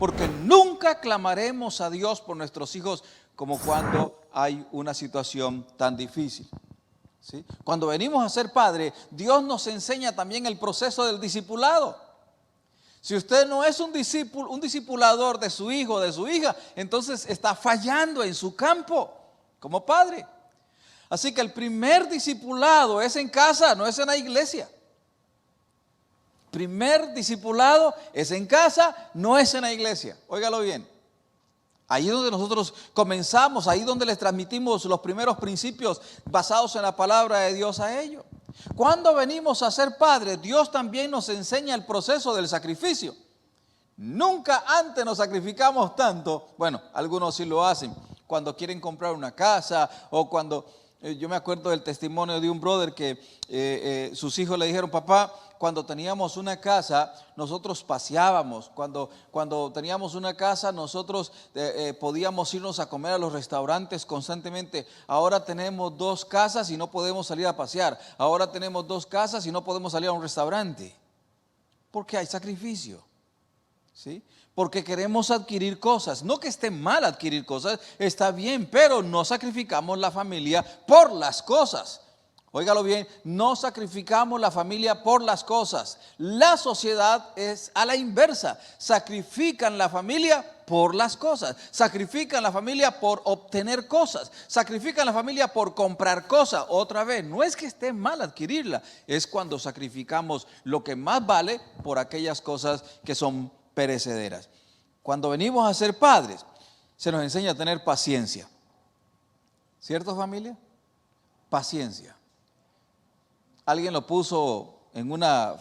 porque nunca clamaremos a Dios por nuestros hijos como cuando hay una situación tan difícil. ¿Sí? Cuando venimos a ser padres, Dios nos enseña también el proceso del discipulado. Si usted no es un discipulador de su hijo o de su hija, entonces está fallando en su campo como padre. Así que el primer discipulado es en casa, no es en la iglesia. Primer discipulado es en casa, no es en la iglesia. Óigalo bien. Ahí es donde nosotros comenzamos, ahí es donde les transmitimos los primeros principios basados en la palabra de Dios a ellos. Cuando venimos a ser padres, Dios también nos enseña el proceso del sacrificio. Nunca antes nos sacrificamos tanto. Bueno, algunos sí lo hacen cuando quieren comprar una casa o cuando... Yo me acuerdo del testimonio de un brother que sus hijos le dijeron: papá, cuando teníamos una casa, nosotros paseábamos. Cuando teníamos una casa, nosotros podíamos irnos a comer a los restaurantes constantemente. Ahora tenemos 2 casas y no podemos salir a pasear. Ahora tenemos 2 casas y no podemos salir a un restaurante. Porque hay sacrificio, ¿sí? Porque queremos adquirir cosas. No que esté mal adquirir cosas, está bien, pero no sacrificamos la familia por las cosas. Óigalo bien, no sacrificamos la familia por las cosas. La sociedad es a la inversa. Sacrifican la familia por las cosas. Sacrifican la familia por obtener cosas. Sacrifican la familia por comprar cosas. Otra vez, no es que esté mal adquirirla, es cuando sacrificamos lo que más vale por aquellas cosas que son perecederas. Cuando venimos a ser padres, se nos enseña a tener paciencia. ¿Cierto, familia? Paciencia. Alguien lo puso en una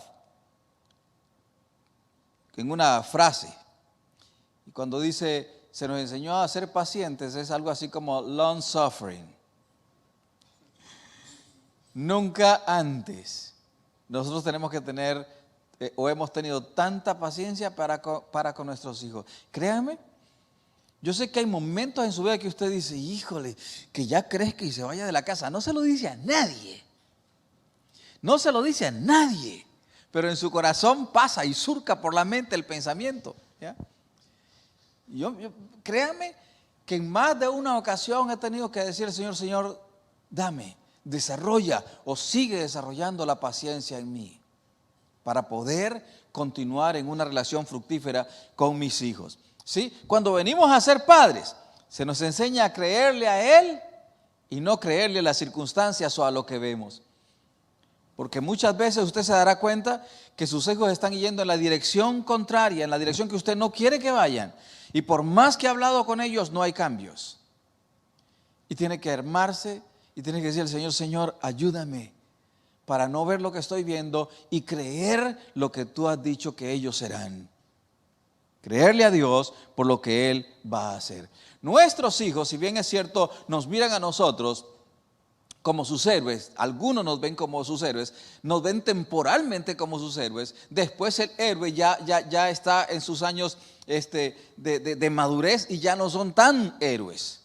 frase. Y cuando dice, se nos enseñó a ser pacientes, es algo así como long suffering. Nunca antes nosotros tenemos que tener o hemos tenido tanta paciencia para con nuestros hijos. Créanme, yo sé que hay momentos en su vida que usted dice: híjole, que ya crezca y se vaya de la casa. No se lo dice a nadie. No se lo dice a nadie. Pero en su corazón pasa y surca por la mente el pensamiento. ¿Ya? Créanme que en más de una ocasión he tenido que decir al Señor: Señor, dame, desarrolla o sigue desarrollando la paciencia en mí, para poder continuar en una relación fructífera con mis hijos. ¿Sí? Cuando venimos a ser padres, se nos enseña a creerle a Él y no creerle a las circunstancias o a lo que vemos. Porque muchas veces usted se dará cuenta que sus hijos están yendo en la dirección contraria, en la dirección que usted no quiere que vayan. Y por más que ha hablado con ellos, no hay cambios. Y tiene que armarse y tiene que decir al Señor: Señor, ayúdame para no ver lo que estoy viendo y creer lo que tú has dicho que ellos serán. Creerle a Dios por lo que Él va a hacer. Nuestros hijos, si bien es cierto, nos miran a nosotros como sus héroes. Algunos nos ven como sus héroes, nos ven temporalmente como sus héroes. Después el héroe ya está en sus años de madurez y ya no son tan héroes.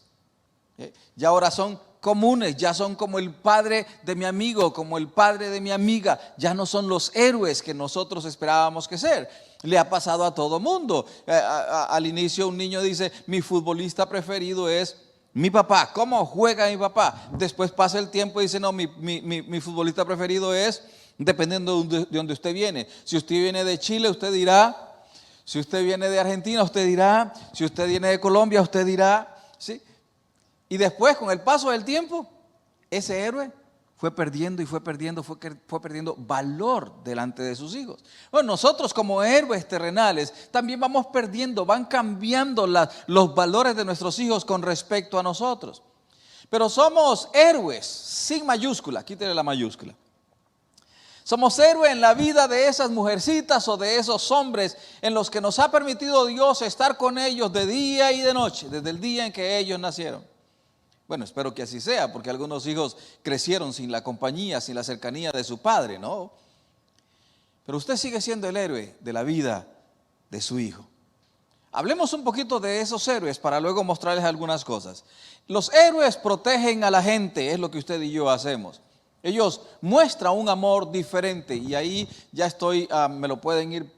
Ya ahora son comunes, ya son como el padre de mi amigo, como el padre de mi amiga. Ya no son los héroes que nosotros esperábamos que ser. Le ha pasado a todo mundo. Al inicio un niño dice: mi futbolista preferido es mi papá. ¿Cómo juega mi papá? Después pasa el tiempo y dice: no, mi futbolista preferido es, dependiendo de donde usted viene. Si usted viene de Chile, usted dirá. Si usted viene de Argentina, usted dirá. Si usted viene de Colombia, usted dirá. ¿Sí? Y después, con el paso del tiempo, ese héroe fue perdiendo valor delante de sus hijos. Bueno, nosotros como héroes terrenales también vamos perdiendo, van cambiando los valores de nuestros hijos con respecto a nosotros. Pero somos héroes sin mayúscula, quítale la mayúscula. Somos héroes en la vida de esas mujercitas o de esos hombres en los que nos ha permitido Dios estar con ellos de día y de noche, desde el día en que ellos nacieron. Bueno, espero que así sea, porque algunos hijos crecieron sin la compañía, sin la cercanía de su padre, ¿no? Pero usted sigue siendo el héroe de la vida de su hijo. Hablemos un poquito de esos héroes para luego mostrarles algunas cosas. Los héroes protegen a la gente, es lo que usted y yo hacemos. Ellos muestran un amor diferente y ahí ya me lo pueden ir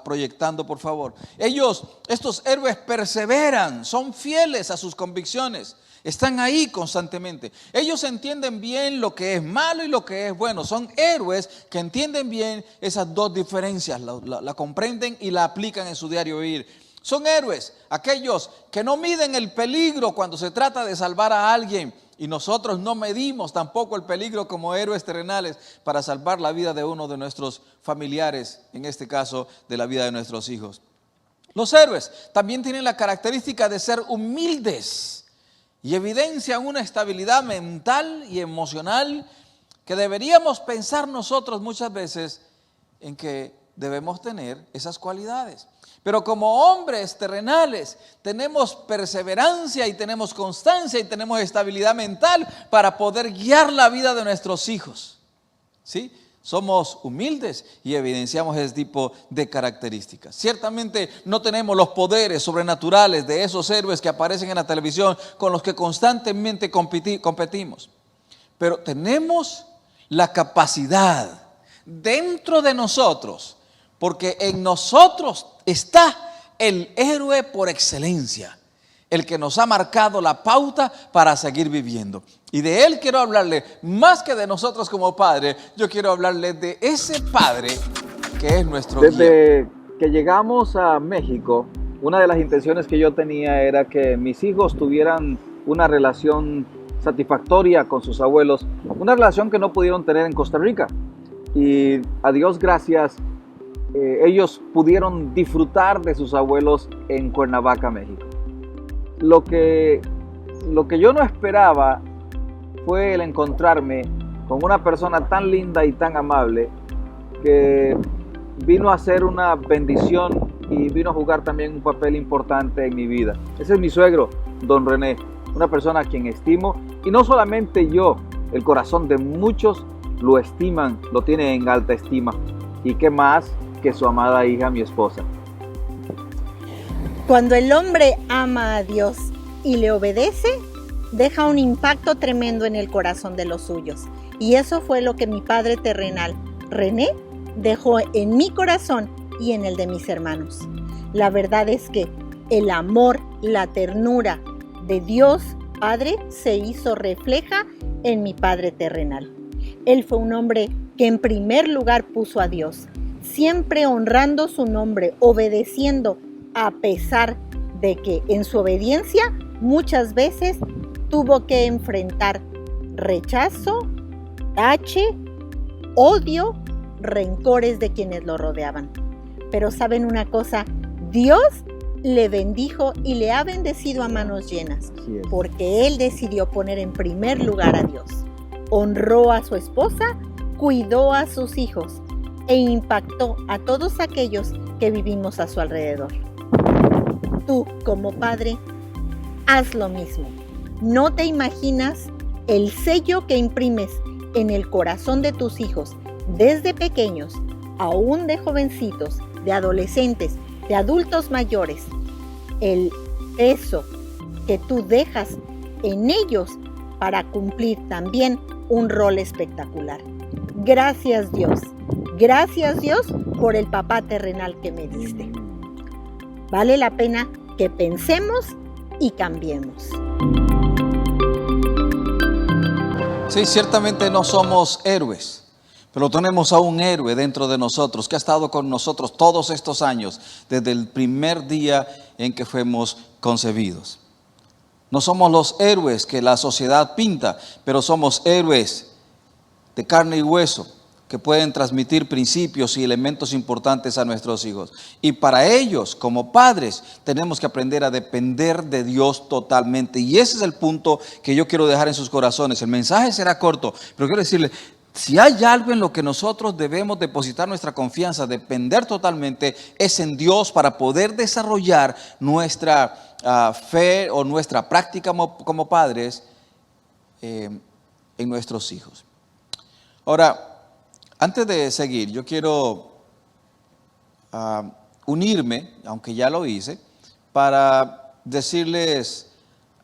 proyectando, por favor. Estos héroes perseveran, son fieles a sus convicciones, están ahí constantemente. Ellos entienden bien lo que es malo y lo que es bueno. Son héroes que entienden bien esas dos diferencias, la comprenden y la aplican en su diario vivir. Son héroes aquellos que no miden el peligro cuando se trata de salvar a alguien. Y nosotros no medimos tampoco el peligro como héroes terrenales para salvar la vida de uno de nuestros familiares, en este caso de la vida de nuestros hijos. Los héroes también tienen la característica de ser humildes y evidencian una estabilidad mental y emocional que deberíamos pensar nosotros muchas veces en que debemos tener esas cualidades. Pero como hombres terrenales tenemos perseverancia y tenemos constancia y tenemos estabilidad mental para poder guiar la vida de nuestros hijos. ¿Sí? Somos humildes y evidenciamos ese tipo de características. Ciertamente no tenemos los poderes sobrenaturales de esos héroes que aparecen en la televisión con los que constantemente competimos. Pero tenemos la capacidad dentro de nosotros, porque en nosotros está el héroe por excelencia, el que nos ha marcado la pauta para seguir viviendo. Y de él quiero hablarle, más que de nosotros como padre, yo quiero hablarle de ese padre que es nuestro guía. Desde que llegamos a México, una de las intenciones que yo tenía era que mis hijos tuvieran una relación satisfactoria con sus abuelos, una relación que no pudieron tener en Costa Rica. Y a Dios gracias, ellos pudieron disfrutar de sus abuelos en Cuernavaca, México. Lo que yo no esperaba fue el encontrarme con una persona tan linda y tan amable que vino a ser una bendición y vino a jugar también un papel importante en mi vida. Ese es mi suegro, don René, una persona a quien estimo, y no solamente yo, el corazón de muchos lo estiman, lo tienen en alta estima. Y qué más que su amada hija, mi esposa. Cuando el hombre ama a Dios y le obedece, deja un impacto tremendo en el corazón de los suyos. Y eso fue lo que mi padre terrenal, René, dejó en mi corazón y en el de mis hermanos. La verdad es que el amor, la ternura de Dios Padre se hizo refleja en mi padre terrenal. Él fue un hombre que en primer lugar puso a Dios, siempre honrando su nombre, obedeciendo, a pesar de que en su obediencia muchas veces tuvo que enfrentar rechazo, tache, odio, rencores de quienes lo rodeaban. Pero ¿saben una cosa? Dios le bendijo y le ha bendecido a manos llenas, porque Él decidió poner en primer lugar a Dios. Honró a su esposa, cuidó a sus hijos e impactó a todos aquellos que vivimos a su alrededor. Tú, como padre, haz lo mismo. No te imaginas el sello que imprimes en el corazón de tus hijos desde pequeños, aún de jovencitos, de adolescentes, de adultos mayores, el peso que tú dejas en ellos para cumplir también un rol espectacular. Gracias Dios por el papá terrenal que me diste. Vale la pena que pensemos y cambiemos. Sí, ciertamente no somos héroes, pero tenemos a un héroe dentro de nosotros que ha estado con nosotros todos estos años, desde el primer día en que fuimos concebidos. No somos los héroes que la sociedad pinta, pero somos héroes de carne y hueso que pueden transmitir principios y elementos importantes a nuestros hijos. Y para ellos, como padres, tenemos que aprender a depender de Dios totalmente. Y ese es el punto que yo quiero dejar en sus corazones. El mensaje será corto, pero quiero decirle, si hay algo en lo que nosotros debemos depositar nuestra confianza, depender totalmente, es en Dios para poder desarrollar nuestra fe o nuestra práctica como padres en nuestros hijos. Ahora, antes de seguir, yo quiero unirme, aunque ya lo hice, para decirles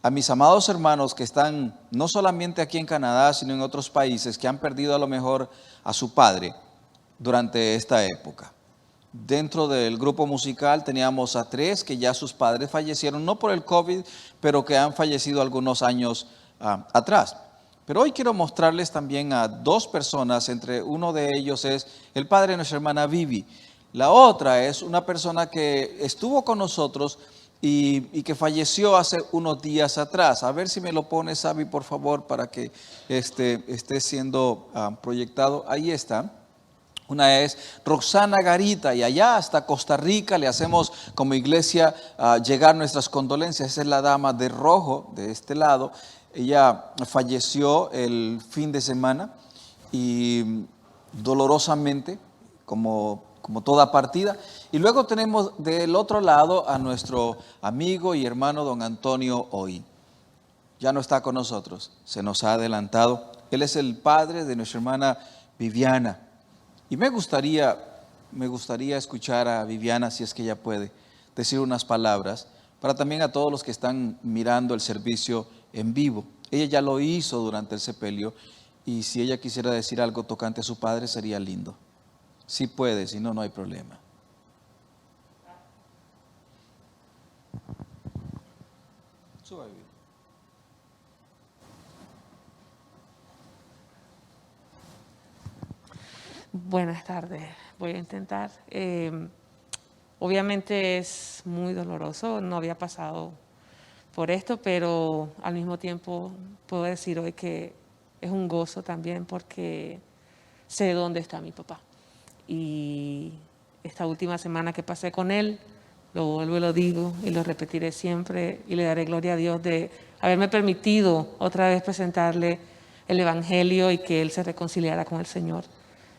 a mis amados hermanos que están no solamente aquí en Canadá, sino en otros países que han perdido a lo mejor a su padre durante esta época. Dentro del grupo musical teníamos a 3 que ya sus padres fallecieron, no por el COVID, pero que han fallecido algunos años atrás. Pero hoy quiero mostrarles también a 2 personas, entre uno de ellos es el padre de nuestra hermana Vivi. La otra es una persona que estuvo con nosotros y que falleció hace unos días atrás. A ver si me lo pone, Sabi, por favor, para que esté siendo proyectado. Ahí está. Una es Roxana Garita, y allá hasta Costa Rica le hacemos como iglesia llegar nuestras condolencias. Esa es la dama de rojo de este lado. Ella falleció el fin de semana y dolorosamente, como toda partida. Y luego tenemos del otro lado a nuestro amigo y hermano don Antonio Hoy. Ya no está con nosotros, se nos ha adelantado. Él es el padre de nuestra hermana Viviana. Y me gustaría escuchar a Viviana, si es que ella puede, decir unas palabras, para también a todos los que están mirando el servicio en vivo. Ella ya lo hizo durante el sepelio, y si ella quisiera decir algo tocante a su padre, sería lindo. Si puede, si no, no hay problema. Suba, Vivi. Buenas tardes, voy a intentar. Obviamente es muy doloroso, no había pasado por esto, pero al mismo tiempo puedo decir hoy que es un gozo también porque sé dónde está mi papá. Y esta última semana que pasé con él, lo vuelvo y lo digo y lo repetiré siempre, y le daré gloria a Dios de haberme permitido otra vez presentarle el Evangelio y que él se reconciliara con el Señor.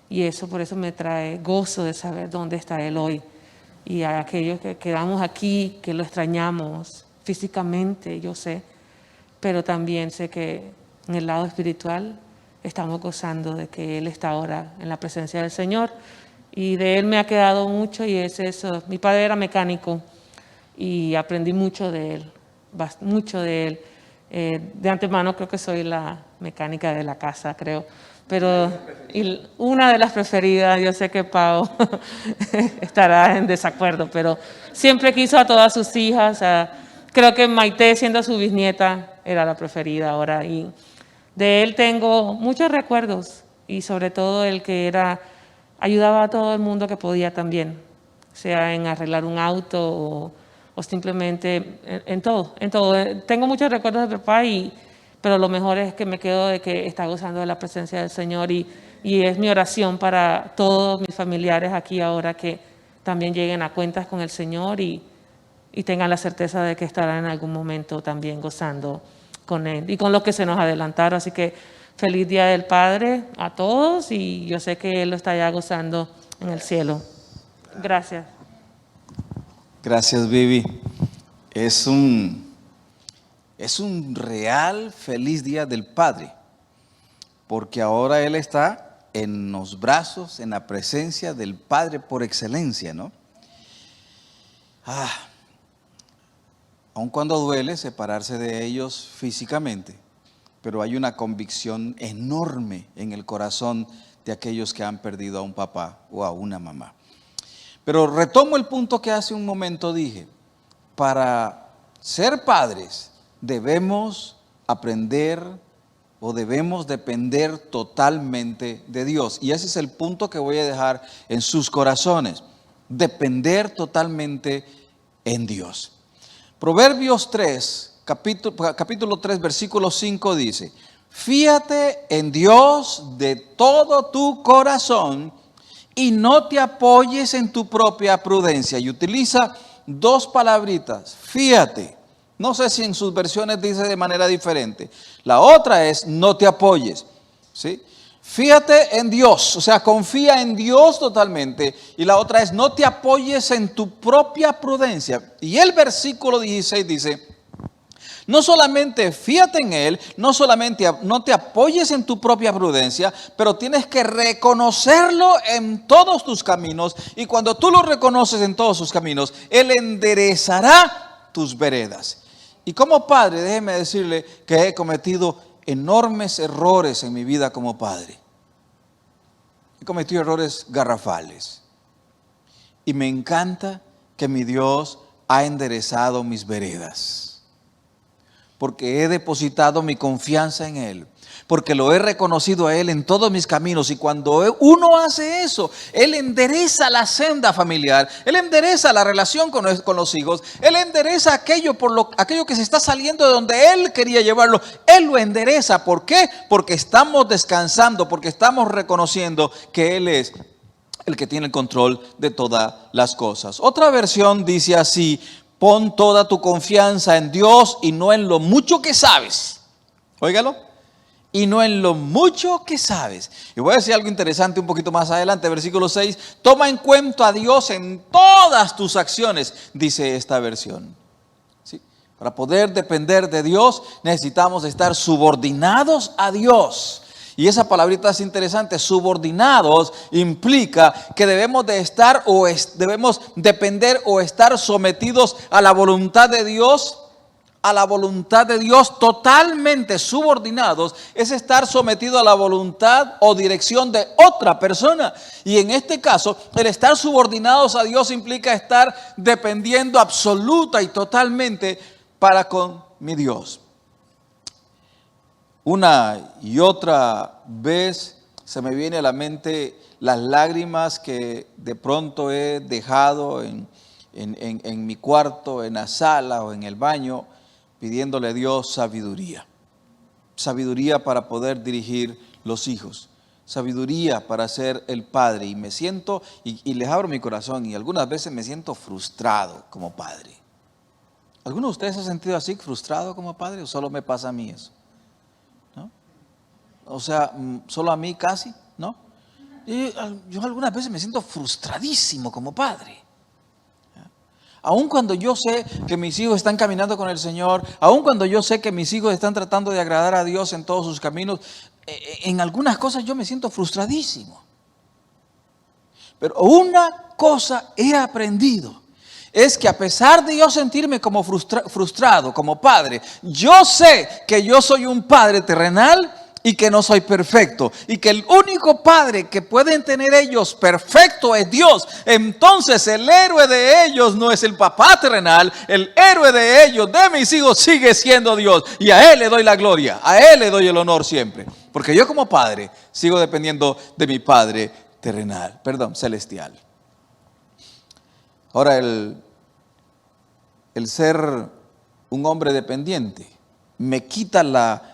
Y eso, por eso me trae gozo de saber dónde está él hoy. Y a aquellos que quedamos aquí, que lo extrañamos físicamente, yo sé, pero también sé que en el lado espiritual estamos gozando de que él está ahora en la presencia del Señor. Y de él me ha quedado mucho, y es eso. Mi padre era mecánico y aprendí mucho de él, mucho de él. De antemano creo que soy la mecánica de la casa, creo. Pero una de las preferidas, yo sé que Pau estará en desacuerdo, pero siempre quiso a todas sus hijas. Creo que Maite, siendo su bisnieta, era la preferida ahora. Y de él tengo muchos recuerdos, y sobre todo el que ayudaba a todo el mundo que podía también, sea en arreglar un auto o simplemente en todo. Tengo muchos recuerdos de papá, pero lo mejor es que me quedo de que está gozando de la presencia del Señor, y es mi oración para todos mis familiares aquí ahora que también lleguen a cuentas con el Señor y tengan la certeza de que estarán en algún momento también gozando con Él y con los que se nos adelantaron. Así que feliz Día del Padre a todos, y yo sé que Él lo está ya gozando en el cielo. Gracias. Gracias, Vivi. Es un real feliz Día del Padre, porque ahora él está en los brazos, en la presencia del Padre por excelencia, ¿no? Aun cuando duele separarse de ellos físicamente, pero hay una convicción enorme en el corazón de aquellos que han perdido a un papá o a una mamá. Pero retomo el punto que hace un momento dije: para ser padres debemos aprender o debemos depender totalmente de Dios. Y ese es el punto que voy a dejar en sus corazones: depender totalmente en Dios. Proverbios 3, capítulo 3, versículo 5 dice: fíate en Dios de todo tu corazón y no te apoyes en tu propia prudencia. Y utiliza 2 palabritas: fíate. No sé si en sus versiones dice de manera diferente. La otra es no te apoyes, ¿sí? Fíate en Dios, o sea, confía en Dios totalmente. Y la otra es no te apoyes en tu propia prudencia. Y el versículo 16 dice: no solamente fíate en Él, no solamente no te apoyes en tu propia prudencia, pero tienes que reconocerlo en todos tus caminos. Y cuando tú lo reconoces en todos sus caminos, Él enderezará tus veredas. Y como padre, déjeme decirle que he cometido enormes errores en mi vida como padre. He cometido errores garrafales. Y me encanta que mi Dios ha enderezado mis veredas, porque he depositado mi confianza en Él, porque lo he reconocido a Él en todos mis caminos. Y cuando uno hace eso, Él endereza la senda familiar, Él endereza la relación con los hijos, Él endereza aquello que se está saliendo de donde Él quería llevarlo. Él lo endereza. ¿Por qué? Porque estamos descansando, porque estamos reconociendo que Él es el que tiene el control de todas las cosas. Otra versión dice así: pon toda tu confianza en Dios y no en lo mucho que sabes. Óigalo. Y no en lo mucho que sabes. Y voy a decir algo interesante un poquito más adelante, versículo 6. Toma en cuenta a Dios en todas tus acciones, dice esta versión. ¿Sí? Para poder depender de Dios necesitamos estar subordinados a Dios. Y esa palabrita es interesante. Subordinados implica que debemos de estar debemos depender o estar sometidos a la voluntad de Dios. A la voluntad de Dios. Totalmente subordinados es estar sometido a la voluntad o dirección de otra persona. Y en este caso, el estar subordinados a Dios implica estar dependiendo absoluta y totalmente para con mi Dios. Una y otra vez se me viene a la mente las lágrimas que de pronto he dejado en mi cuarto, en la sala o en el baño, pidiéndole a Dios sabiduría. Sabiduría para poder dirigir los hijos. Sabiduría para ser el padre. Y me siento, y les abro mi corazón, y algunas veces me siento frustrado como padre. ¿Alguno de ustedes se ha sentido así, frustrado como padre? ¿O solo me pasa a mí eso? ¿No? O sea, solo a mí casi, ¿no? Yo algunas veces me siento frustradísimo como padre. Aun cuando yo sé que mis hijos están caminando con el Señor, aun cuando yo sé que mis hijos están tratando de agradar a Dios en todos sus caminos, en algunas cosas yo me siento frustradísimo. Pero una cosa he aprendido, es que a pesar de yo sentirme como frustrado como padre, yo sé que yo soy un padre terrenal y que no soy perfecto, y que el único padre que pueden tener ellos perfecto es Dios. Entonces el héroe de ellos no es el papá terrenal, el héroe de ellos, de mis hijos, sigue siendo Dios, y a Él le doy la gloria, a Él le doy el honor siempre, porque yo como padre sigo dependiendo de mi padre celestial. Ahora, el ser un hombre dependiente me quita la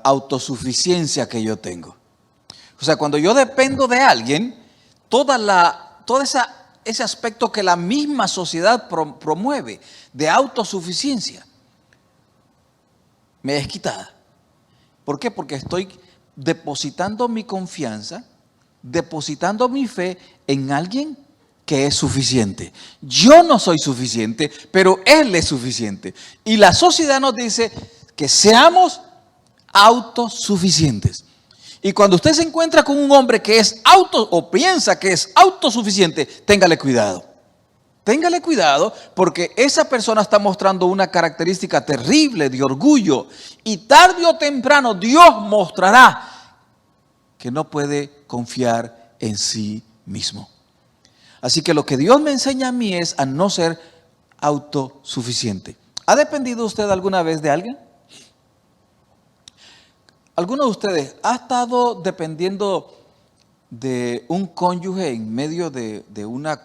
autosuficiencia que yo tengo. O sea, cuando yo dependo de alguien, ese aspecto que la misma sociedad promueve de autosuficiencia me es quitada. ¿Por qué? Porque estoy depositando mi confianza, depositando mi fe en alguien que es suficiente. Yo no soy suficiente, pero Él es suficiente. Y la sociedad nos dice que seamos autosuficientes. Y cuando usted se encuentra con un hombre que es piensa que es autosuficiente, téngale cuidado. Téngale cuidado, porque esa persona está mostrando una característica terrible de orgullo, y tarde o temprano Dios mostrará que no puede confiar en sí mismo. Así que lo que Dios me enseña a mí es a no ser autosuficiente. ¿Ha dependido usted alguna vez de alguien? ¿Alguno de ustedes ha estado dependiendo de un cónyuge en medio de una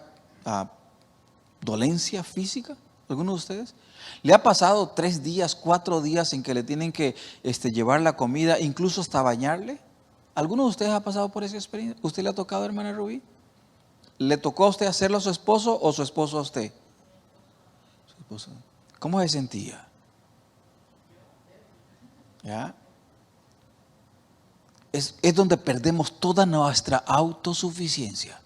dolencia física? ¿Alguno de ustedes? ¿Le ha pasado 3 días, 4 días en que le tienen que llevar la comida, incluso hasta bañarle? ¿Alguno de ustedes ha pasado por esa experiencia? ¿Usted le ha tocado, hermana Rubí? ¿Le tocó a usted hacerlo a su esposo o su esposo a usted? Su esposo. ¿Cómo se sentía? ¿Ya? Es donde perdemos toda nuestra autosuficiencia.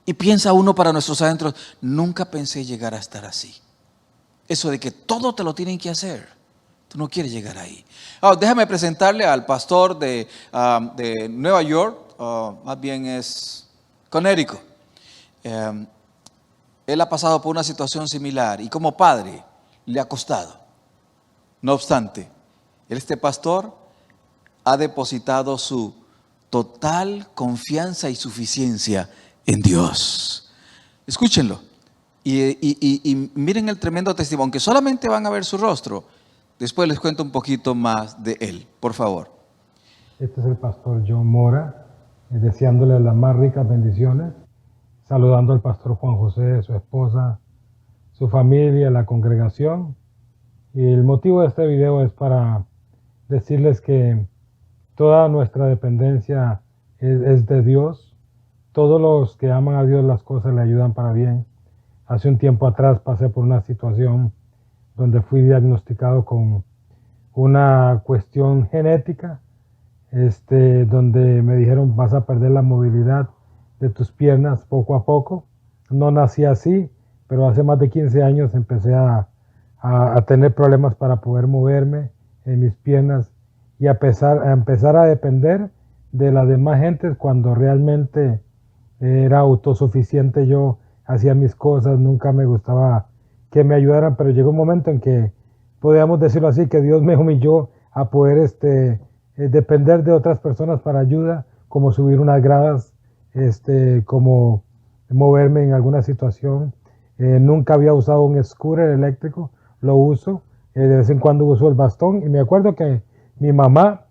Y piensa uno para nuestros adentros, nunca pensé llegar a estar así. Eso de que todo te lo tienen que hacer. Tú no quieres llegar ahí. Déjame presentarle al pastor de Nueva York, más bien es Connecticut. Él ha pasado por una situación similar y como padre le ha costado. No obstante, este pastor ha depositado su total confianza y suficiencia en Dios. Escúchenlo. Y miren el tremendo testimonio, aunque solamente van a ver su rostro. Después les cuento un poquito más de él, por favor. Este es el pastor John Mora, deseándole las más ricas bendiciones, saludando al pastor Juan José, su esposa, su familia, la congregación. Y el motivo de este video es para decirles que toda nuestra dependencia es de Dios. Todos los que aman a Dios, las cosas le ayudan para bien. Hace un tiempo atrás pasé por una situación donde fui diagnosticado con una cuestión genética, donde me dijeron vas a perder la movilidad de tus piernas poco a poco. No nací así, pero hace más de 15 años empecé a tener problemas para poder moverme en mis piernas y a empezar a depender de las demás gentes cuando realmente era autosuficiente. Yo hacía mis cosas, nunca me gustaba que me ayudaran, pero llegó un momento en que, podríamos decirlo así, que Dios me humilló a poder depender de otras personas para ayuda, como subir unas gradas, como moverme en alguna situación. Nunca había usado un scooter eléctrico, lo uso, de vez en cuando uso el bastón, y me acuerdo que mi mamá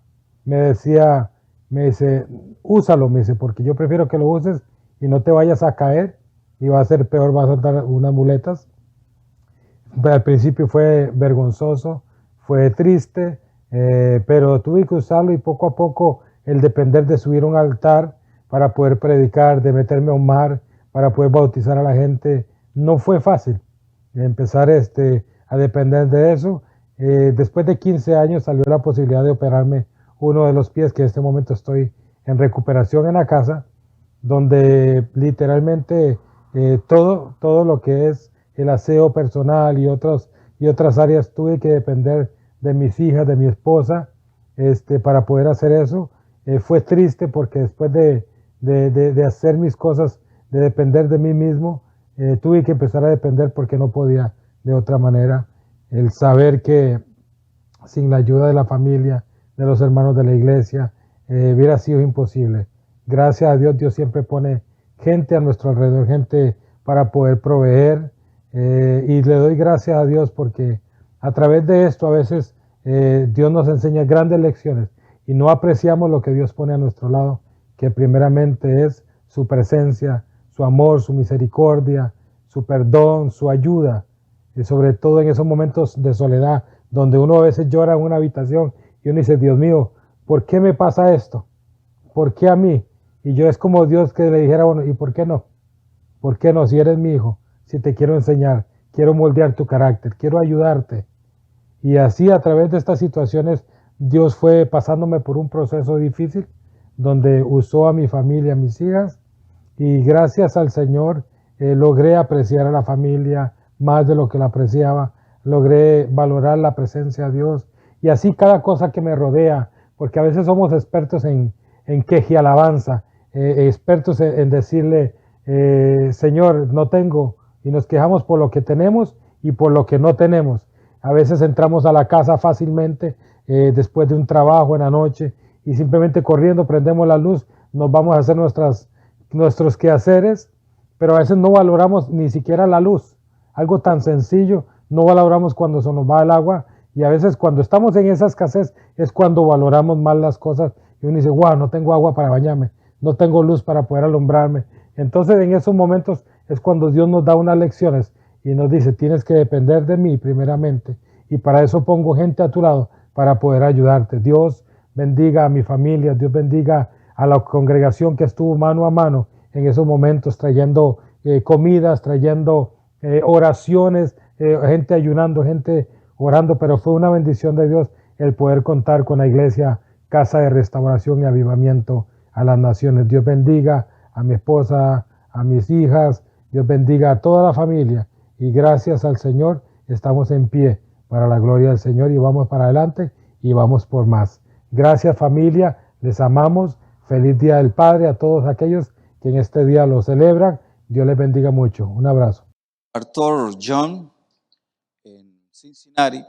me dice, úsalo, me dice, porque yo prefiero que lo uses y no te vayas a caer, y va a ser peor, vas a dar unas muletas. Al principio fue vergonzoso, fue triste, pero tuve que usarlo y poco a poco el depender de subir a un altar para poder predicar, de meterme a un mar, para poder bautizar a la gente, no fue fácil empezar a depender de eso. Después de 15 años salió la posibilidad de operarme uno de los pies, que en este momento estoy en recuperación en la casa, donde literalmente todo lo que es el aseo personal y otras áreas tuve que depender de mis hijas, de mi esposa, para poder hacer eso. Fue triste porque después de hacer mis cosas, de depender de mí mismo, tuve que empezar a depender porque no podía de otra manera. El saber que sin la ayuda de la familia, de los hermanos de la iglesia, hubiera sido imposible. Gracias a Dios, Dios siempre pone gente a nuestro alrededor, gente para poder proveer, y le doy gracias a Dios porque a través de esto a veces Dios nos enseña grandes lecciones y no apreciamos lo que Dios pone a nuestro lado, que primeramente es su presencia, su amor, su misericordia, su perdón, su ayuda, y sobre todo en esos momentos de soledad donde uno a veces llora en una habitación y uno dice, Dios mío, ¿por qué me pasa esto? ¿Por qué a mí? Y yo es como Dios que le dijera, bueno, ¿y por qué no? ¿Por qué no? Si eres mi hijo, si te quiero enseñar, quiero moldear tu carácter, quiero ayudarte. Y así a través de estas situaciones, Dios fue pasándome por un proceso difícil, donde usó a mi familia, a mis hijas, y gracias al Señor logré apreciar a la familia más de lo que la apreciaba, logré valorar la presencia de Dios, y así cada cosa que me rodea, porque a veces somos expertos en queja y alabanza, expertos en decirle, Señor, no tengo, y nos quejamos por lo que tenemos y por lo que no tenemos. A veces entramos a la casa fácilmente después de un trabajo en la noche y simplemente corriendo prendemos la luz, nos vamos a hacer nuestros quehaceres, pero a veces no valoramos ni siquiera la luz. Algo tan sencillo, no valoramos cuando se nos va el agua, y a veces cuando estamos en esa escasez es cuando valoramos más las cosas y uno dice, wow, no tengo agua para bañarme, no tengo luz para poder alumbrarme. Entonces en esos momentos es cuando Dios nos da unas lecciones y nos dice, tienes que depender de mí primeramente, y para eso pongo gente a tu lado para poder ayudarte. Dios bendiga a mi familia, Dios bendiga a la congregación que estuvo mano a mano en esos momentos, trayendo comidas, trayendo oraciones, gente ayunando, gente orando, pero fue una bendición de Dios el poder contar con la iglesia Casa de Restauración y Avivamiento a las Naciones. Dios bendiga a mi esposa, a mis hijas, Dios bendiga a toda la familia, y gracias al Señor estamos en pie para la gloria del Señor y vamos para adelante y vamos por más. Gracias familia, les amamos, feliz Día del Padre a todos aquellos que en este día lo celebran. Dios les bendiga mucho, un abrazo. Pastor John en Cincinnati,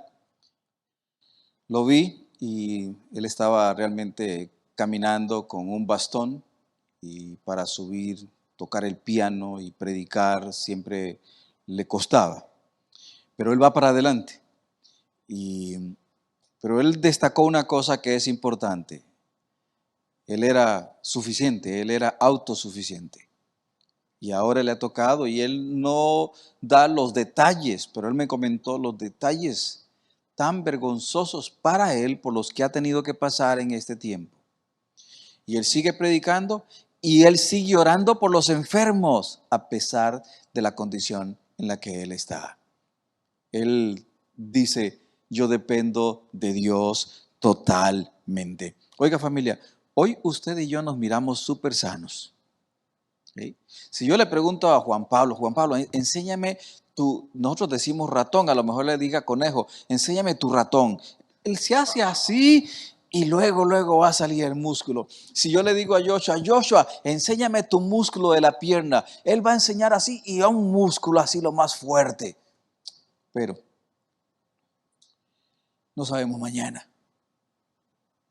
lo vi y él estaba realmente caminando con un bastón y para subir tocar el piano y predicar siempre le costaba. Pero él va para adelante. Pero él destacó una cosa que es importante. Él era suficiente, él era autosuficiente. Y ahora le ha tocado, y él no da los detalles, pero él me comentó los detalles tan vergonzosos para él por los que ha tenido que pasar en este tiempo. Y él sigue predicando y él sigue orando por los enfermos a pesar de la condición en la que él está. Él dice, yo dependo de Dios totalmente. Oiga familia, hoy usted y yo nos miramos súper sanos. ¿Sí? Si yo le pregunto a Juan Pablo, enséñame nosotros decimos ratón, a lo mejor le diga conejo, enséñame tu ratón. Él se hace así y luego va a salir el músculo. Si yo le digo a Joshua, enséñame tu músculo de la pierna, él va a enseñar así y a un músculo así lo más fuerte. Pero no sabemos mañana.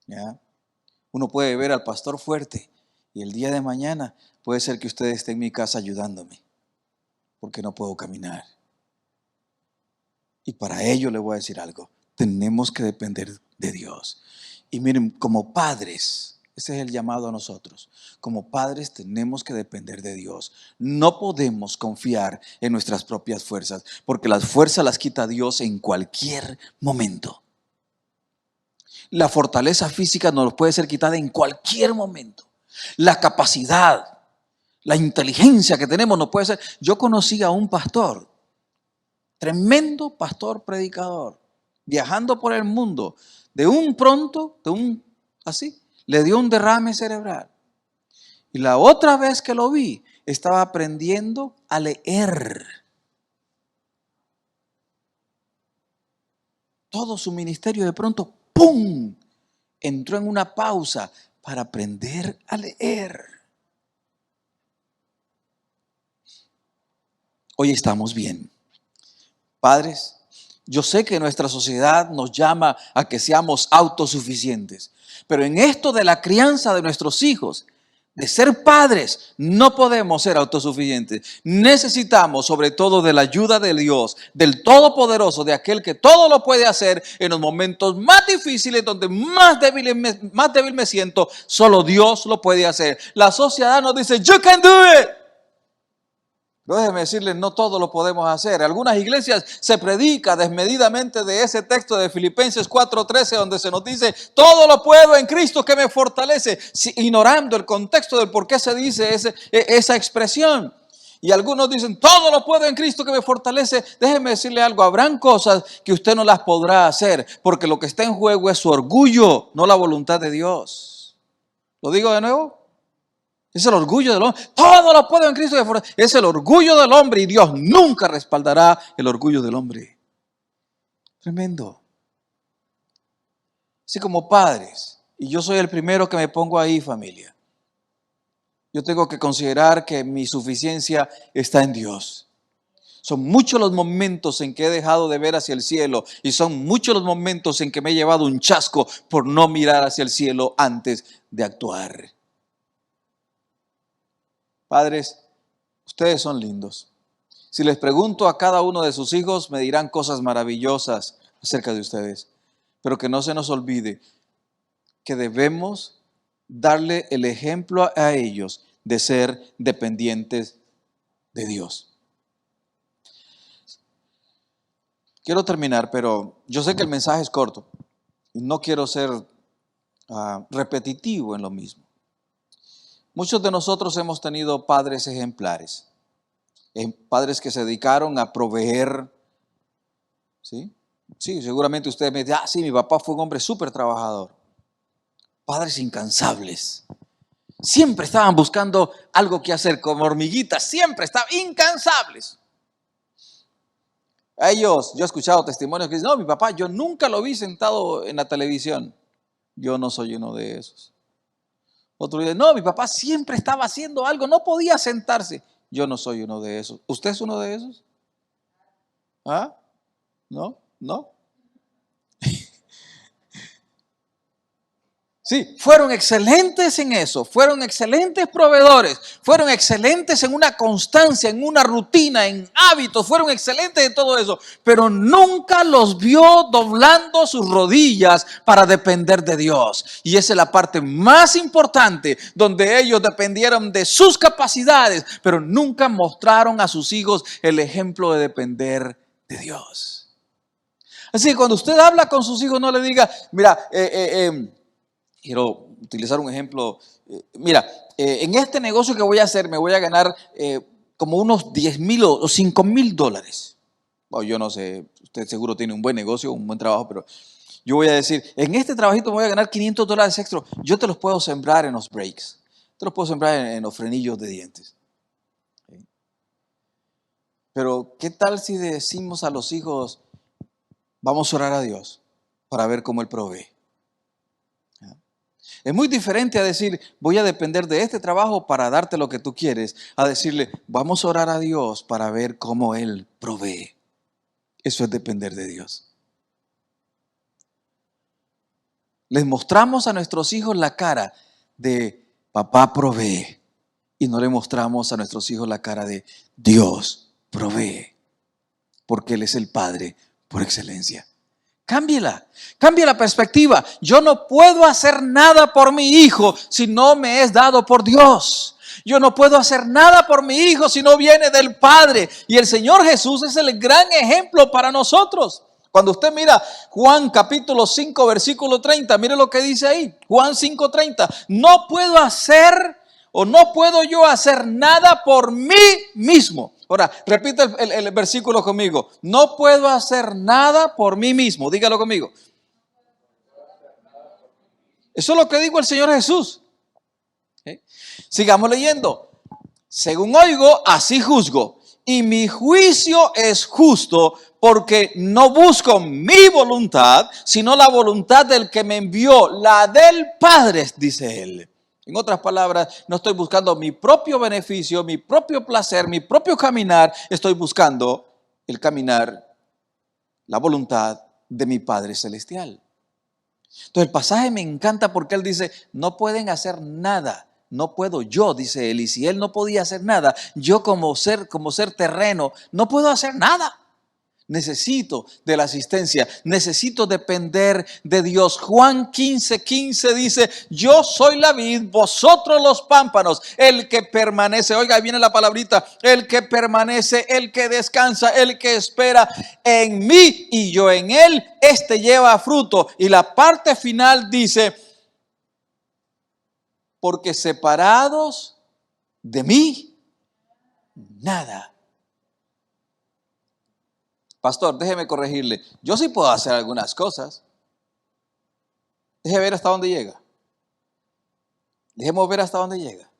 ¿Ya? Uno puede ver al pastor fuerte y el día de mañana puede ser que usted esté en mi casa ayudándome porque no puedo caminar. Y para ello le voy a decir algo. Tenemos que depender de Dios. Y miren, como padres, ese es el llamado a nosotros. Como padres tenemos que depender de Dios. No podemos confiar en nuestras propias fuerzas, porque las fuerzas las quita Dios en cualquier momento. La fortaleza física nos puede ser quitada en cualquier momento. La capacidad, la inteligencia que tenemos nos puede ser. Yo conocí a un pastor, tremendo pastor predicador, viajando por el mundo. De un pronto, así, le dio un derrame cerebral. Y la otra vez que lo vi, estaba aprendiendo a leer. Todo su ministerio de pronto, ¡pum!, entró en una pausa para aprender a leer. Hoy estamos bien. Padres, yo sé que nuestra sociedad nos llama a que seamos autosuficientes, pero en esto de la crianza de nuestros hijos, de ser padres, no podemos ser autosuficientes. Necesitamos sobre todo de la ayuda de Dios, del Todopoderoso, de aquel que todo lo puede hacer en los momentos más difíciles, donde más débil me siento. Solo Dios lo puede hacer. La sociedad nos dice, you can do it. Pero déjeme decirles, no todo lo podemos hacer. Algunas iglesias se predica desmedidamente de ese texto de Filipenses 4:13, donde se nos dice, todo lo puedo en Cristo que me fortalece, ignorando el contexto del por qué se dice esa expresión. Y algunos dicen, todo lo puedo en Cristo que me fortalece. Déjeme decirle algo, habrán cosas que usted no las podrá hacer, porque lo que está en juego es su orgullo, no la voluntad de Dios. ¿Lo digo de nuevo? Es el orgullo del hombre. Todo lo puedo en Cristo. Es el orgullo del hombre y Dios nunca respaldará el orgullo del hombre. Tremendo. Así como padres, y yo soy el primero que me pongo ahí, familia. Yo tengo que considerar que mi suficiencia está en Dios. Son muchos los momentos en que he dejado de ver hacia el cielo y son muchos los momentos en que me he llevado un chasco por no mirar hacia el cielo antes de actuar. Padres, ustedes son lindos. Si les pregunto a cada uno de sus hijos, me dirán cosas maravillosas acerca de ustedes. Pero que no se nos olvide que debemos darle el ejemplo a ellos de ser dependientes de Dios. Quiero terminar, pero yo sé que el mensaje es corto y no quiero ser repetitivo en lo mismo. Muchos de nosotros hemos tenido padres ejemplares, padres que se dedicaron a proveer, ¿sí? Sí, seguramente ustedes me dicen, sí, mi papá fue un hombre súper trabajador. Padres incansables. Siempre estaban buscando algo que hacer, como hormiguitas, siempre estaban incansables. A ellos, yo he escuchado testimonios que dicen, no, mi papá, yo nunca lo vi sentado en la televisión. Yo no soy uno de esos. Otro dice, no, mi papá siempre estaba haciendo algo, no podía sentarse. Yo no soy uno de esos. ¿Usted es uno de esos? ¿Ah? ¿No? ¿No? Sí, fueron excelentes en eso, fueron excelentes proveedores, fueron excelentes en una constancia, en una rutina, en hábitos, fueron excelentes en todo eso, pero nunca los vio doblando sus rodillas para depender de Dios. Y esa es la parte más importante, donde ellos dependieron de sus capacidades, pero nunca mostraron a sus hijos el ejemplo de depender de Dios. Así que cuando usted habla con sus hijos, no le diga, mira, quiero utilizar un ejemplo. Mira, en este negocio que voy a hacer me voy a ganar como unos 10,000 o 5,000 dólares. Bueno, yo no sé, usted seguro tiene un buen negocio, un buen trabajo, pero yo voy a decir, en este trabajito me voy a ganar 500 dólares extra. Yo te los puedo sembrar en los breaks, te los puedo sembrar en los frenillos de dientes. ¿Sí? Pero, ¿qué tal si decimos a los hijos, vamos a orar a Dios para ver cómo Él provee? Es muy diferente a decir, voy a depender de este trabajo para darte lo que tú quieres, a decirle, vamos a orar a Dios para ver cómo Él provee. Eso es depender de Dios. Les mostramos a nuestros hijos la cara de papá provee y no le mostramos a nuestros hijos la cara de Dios provee, porque Él es el Padre por excelencia. Cámbiela, cambia la perspectiva. Yo no puedo hacer nada por mi hijo si no me es dado por Dios. Yo no puedo hacer nada por mi hijo si no viene del Padre. Y el Señor Jesús es el gran ejemplo para nosotros. Cuando usted mira Juan capítulo 5 versículo 30, mire lo que dice ahí. Juan 5:30. No puedo hacer o no puedo yo hacer nada por mí mismo. Ahora, repite el versículo conmigo. No puedo hacer nada por mí mismo. Dígalo conmigo. Eso es lo que dijo el Señor Jesús. ¿Sí? Sigamos leyendo. Según oigo, así juzgo. Y mi juicio es justo porque no busco mi voluntad, sino la voluntad del que me envió, la del Padre, dice él. En otras palabras, no estoy buscando mi propio beneficio, mi propio placer, mi propio caminar. Estoy buscando el caminar, la voluntad de mi Padre Celestial. Entonces el pasaje me encanta porque él dice, no pueden hacer nada. No puedo yo, dice él. Y si él no podía hacer nada, yo como ser terreno, no puedo hacer nada. Necesito de la asistencia, necesito depender de Dios. Juan 15:15 dice, yo soy la vid, vosotros los pámpanos. El que permanece, oiga, ahí viene la palabrita, el que permanece, el que descansa, el que espera en mí y yo en él, este lleva fruto. Y la parte final dice, porque separados de mí, nada. Pastor, déjeme corregirle. Yo sí puedo hacer algunas cosas. Déjeme ver hasta dónde llega. Dejemos ver hasta dónde llega.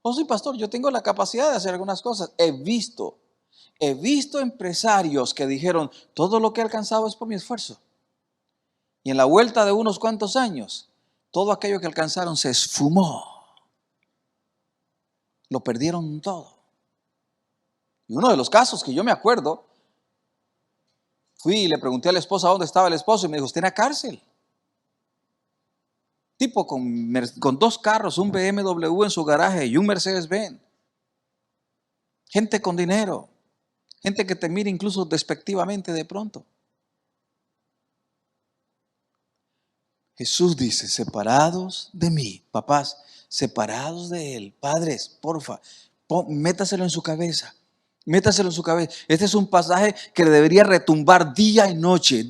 Oh, sí, pastor, yo tengo la capacidad de hacer algunas cosas. He visto empresarios que dijeron, todo lo que he alcanzado es por mi esfuerzo. Y en la vuelta de unos cuantos años, todo aquello que alcanzaron se esfumó. Lo perdieron todo. Y uno de los casos que yo me acuerdo, fui y le pregunté a la esposa dónde estaba el esposo y me dijo, está en la cárcel. Tipo con 2 carros, un BMW en su garaje y un Mercedes-Benz. Gente con dinero. Gente que te mira incluso despectivamente de pronto. Jesús dice, separados de mí, papás, separados de Él, padres, porfa, métaselo en su cabeza. Métaselo en su cabeza. Este es un pasaje que debería retumbar día y noche,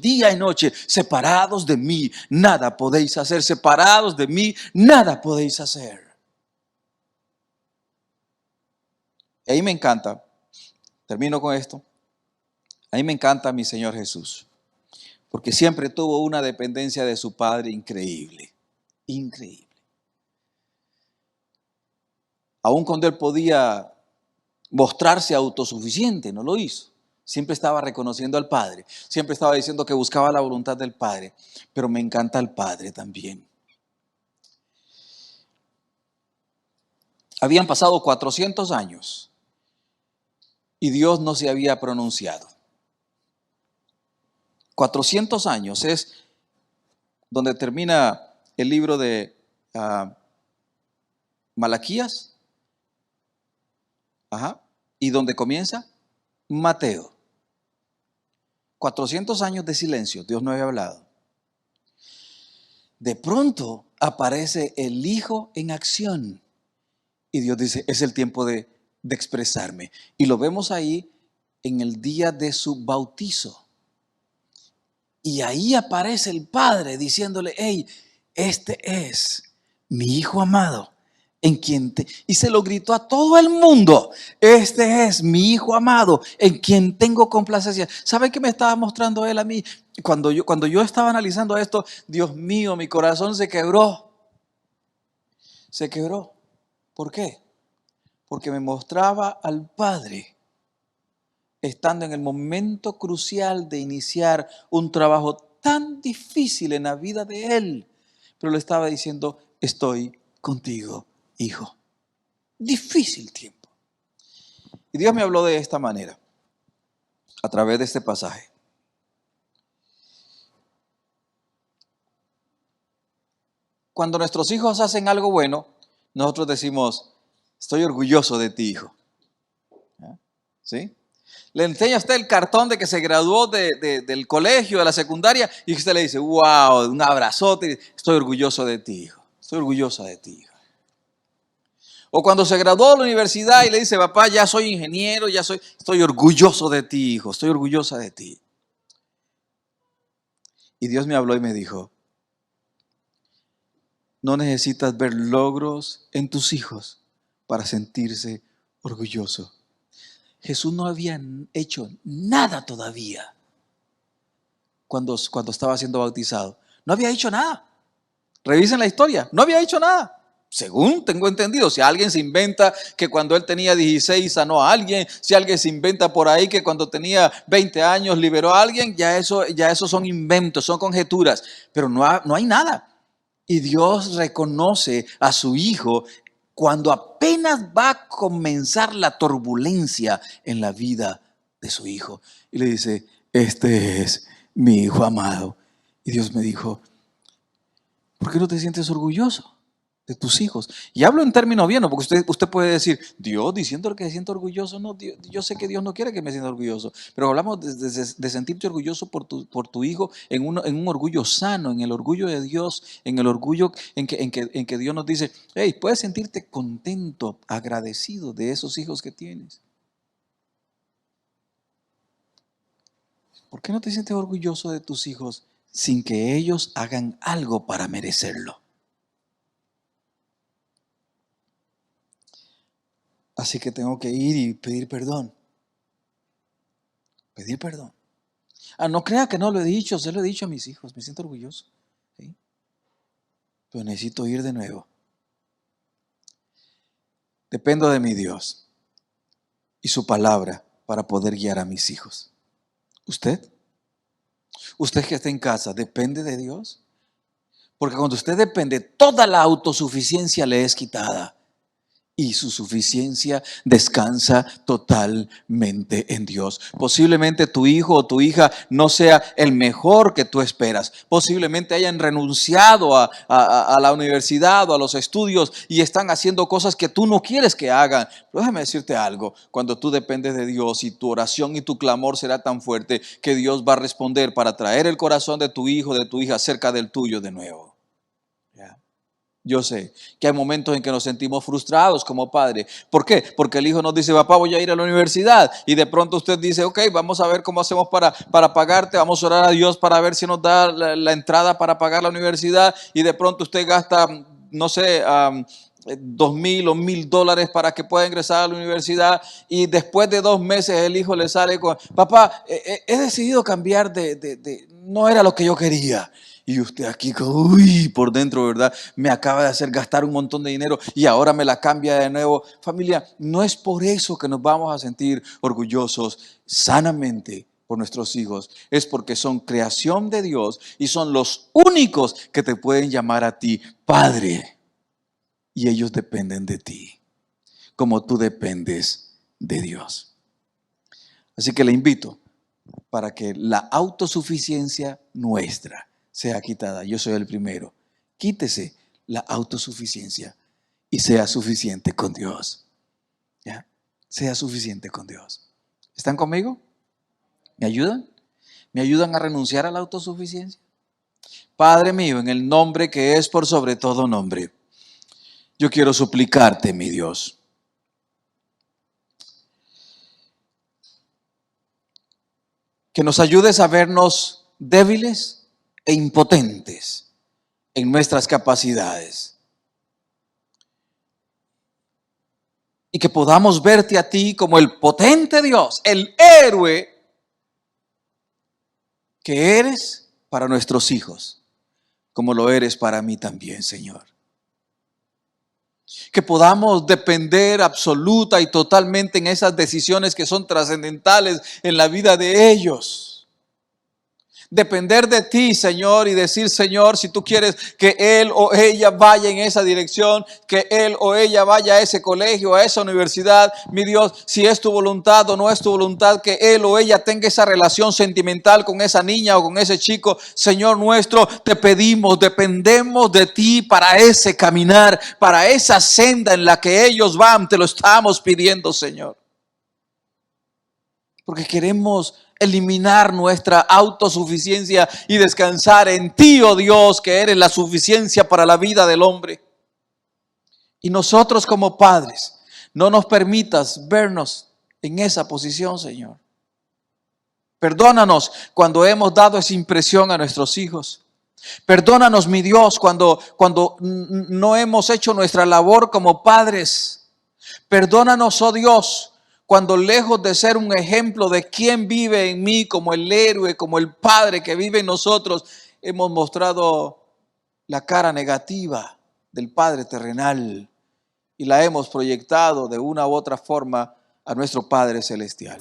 separados de mí, nada podéis hacer, separados de mí, nada podéis hacer. Y ahí me encanta, termino con esto, ahí me encanta mi Señor Jesús, porque siempre tuvo una dependencia de su Padre increíble, increíble. Aun cuando Él podía mostrarse autosuficiente, no lo hizo. Siempre estaba reconociendo al Padre. Siempre estaba diciendo que buscaba la voluntad del Padre. Pero me encanta el Padre también. Habían pasado 400 años y Dios no se había pronunciado. 400 años es donde termina el libro de Malaquías. Ajá. ¿Y dónde comienza? Mateo. 400 años de silencio, Dios no había hablado. De pronto aparece el Hijo en acción. Y Dios dice, es el tiempo de expresarme. Y lo vemos ahí en el día de su bautizo. Y ahí aparece el Padre diciéndole, hey, este es mi Hijo amado, en quien y se lo gritó a todo el mundo, este es mi Hijo amado, en quien tengo complacencia. ¿Sabe qué me estaba mostrando Él a mí? Cuando yo estaba analizando esto, Dios mío, mi corazón se quebró. Se quebró. ¿Por qué? Porque me mostraba al Padre estando en el momento crucial de iniciar un trabajo tan difícil en la vida de Él. Pero le estaba diciendo, estoy contigo, hijo. Difícil tiempo. Y Dios me habló de esta manera, a través de este pasaje. Cuando nuestros hijos hacen algo bueno, nosotros decimos, estoy orgulloso de ti, hijo. ¿Sí? Le enseña a usted el cartón de que se graduó del colegio, de la secundaria, y usted le dice, wow, un abrazote, estoy orgulloso de ti, hijo. Estoy orgullosa de ti, hijo. O cuando se graduó de la universidad y le dice, papá, ya soy ingeniero, estoy orgulloso de ti, hijo, estoy orgullosa de ti. Y Dios me habló y me dijo, no necesitas ver logros en tus hijos para sentirse orgulloso. Jesús no había hecho nada todavía cuando estaba siendo bautizado. No había hecho nada. Revisen la historia. No había hecho nada. Según tengo entendido, si alguien se inventa que cuando él tenía 16 sanó a alguien, si alguien se inventa por ahí que cuando tenía 20 años liberó a alguien, ya eso son inventos, son conjeturas. Pero no hay nada. Y Dios reconoce a su hijo cuando apenas va a comenzar la turbulencia en la vida de su hijo. Y le dice, este es mi hijo amado. Y Dios me dijo, ¿por qué no te sientes orgulloso de tus hijos? Y hablo en términos bien, porque usted puede decir, Dios diciendo que se siente orgulloso. No, yo sé que Dios no quiere que me sienta orgulloso, pero hablamos de sentirte orgulloso por tu hijo en un orgullo sano, en el orgullo de Dios, en el orgullo en que Dios nos dice, hey, puedes sentirte contento, agradecido de esos hijos que tienes. ¿Por qué no te sientes orgulloso de tus hijos sin que ellos hagan algo para merecerlo? Así que tengo que ir y pedir perdón. Pedir perdón. No crea que no lo he dicho, se lo he dicho a mis hijos, me siento orgulloso. ¿Sí? Pero necesito ir de nuevo. Dependo de mi Dios y su palabra para poder guiar a mis hijos. ¿Usted? ¿Usted que está en casa depende de Dios? Porque cuando usted depende, toda la autosuficiencia le es quitada. Y su suficiencia descansa totalmente en Dios. Posiblemente tu hijo o tu hija no sea el mejor que tú esperas. Posiblemente hayan renunciado a la universidad o a los estudios y están haciendo cosas que tú no quieres que hagan. Pero déjame decirte algo, cuando tú dependes de Dios y tu oración y tu clamor será tan fuerte que Dios va a responder para traer el corazón de tu hijo, de tu hija cerca del tuyo de nuevo. Yo sé que hay momentos en que nos sentimos frustrados como padres. ¿Por qué? Porque el hijo nos dice, papá, voy a ir a la universidad. Y de pronto usted dice, ok, vamos a ver cómo hacemos para pagarte. Vamos a orar a Dios para ver si nos da la entrada para pagar la universidad. Y de pronto usted gasta, no sé, $2,000 o $1,000 para que pueda ingresar a la universidad. Y después de 2 meses el hijo le sale con, papá, he decidido cambiar no era lo que yo quería. Y usted aquí, uy, por dentro, ¿verdad? Me acaba de hacer gastar un montón de dinero y ahora me la cambia de nuevo. Familia, no es por eso que nos vamos a sentir orgullosos sanamente por nuestros hijos. Es porque son creación de Dios y son los únicos que te pueden llamar a ti Padre. Y ellos dependen de ti, como tú dependes de Dios. Así que le invito para que la autosuficiencia nuestra sea quitada. Yo soy el primero Quítese la autosuficiencia y sea suficiente con Dios. ¿Ya? Sea suficiente con Dios. ¿Están conmigo? ¿Me ayudan? ¿Me ayudan a renunciar a la autosuficiencia? Padre mío, en el nombre que es por sobre todo nombre, yo quiero suplicarte, mi Dios, que nos ayudes a vernos débiles e impotentes en nuestras capacidades. Y que podamos verte a ti como el potente Dios, el héroe que eres para nuestros hijos, como lo eres para mí también, Señor. Que podamos depender absoluta y totalmente en esas decisiones que son trascendentales en la vida de ellos. Depender de ti, Señor, y decir, Señor, si tú quieres que él o ella vaya en esa dirección, que él o ella vaya a ese colegio, a esa universidad, mi Dios, si es tu voluntad o no es tu voluntad, que él o ella tenga esa relación sentimental con esa niña o con ese chico, Señor nuestro, te pedimos, dependemos de ti para ese caminar, para esa senda en la que ellos van, te lo estamos pidiendo, Señor. Porque queremos eliminar nuestra autosuficiencia y descansar en ti, oh Dios, que eres la suficiencia para la vida del hombre. Y nosotros como padres, no nos permitas vernos en esa posición, Señor. Perdónanos cuando hemos dado esa impresión a nuestros hijos. Perdónanos, mi Dios, cuando no hemos hecho nuestra labor como padres. Perdónanos, oh Dios, cuando lejos de ser un ejemplo de quién vive en mí como el héroe, como el Padre que vive en nosotros, hemos mostrado la cara negativa del Padre terrenal y la hemos proyectado de una u otra forma a nuestro Padre celestial.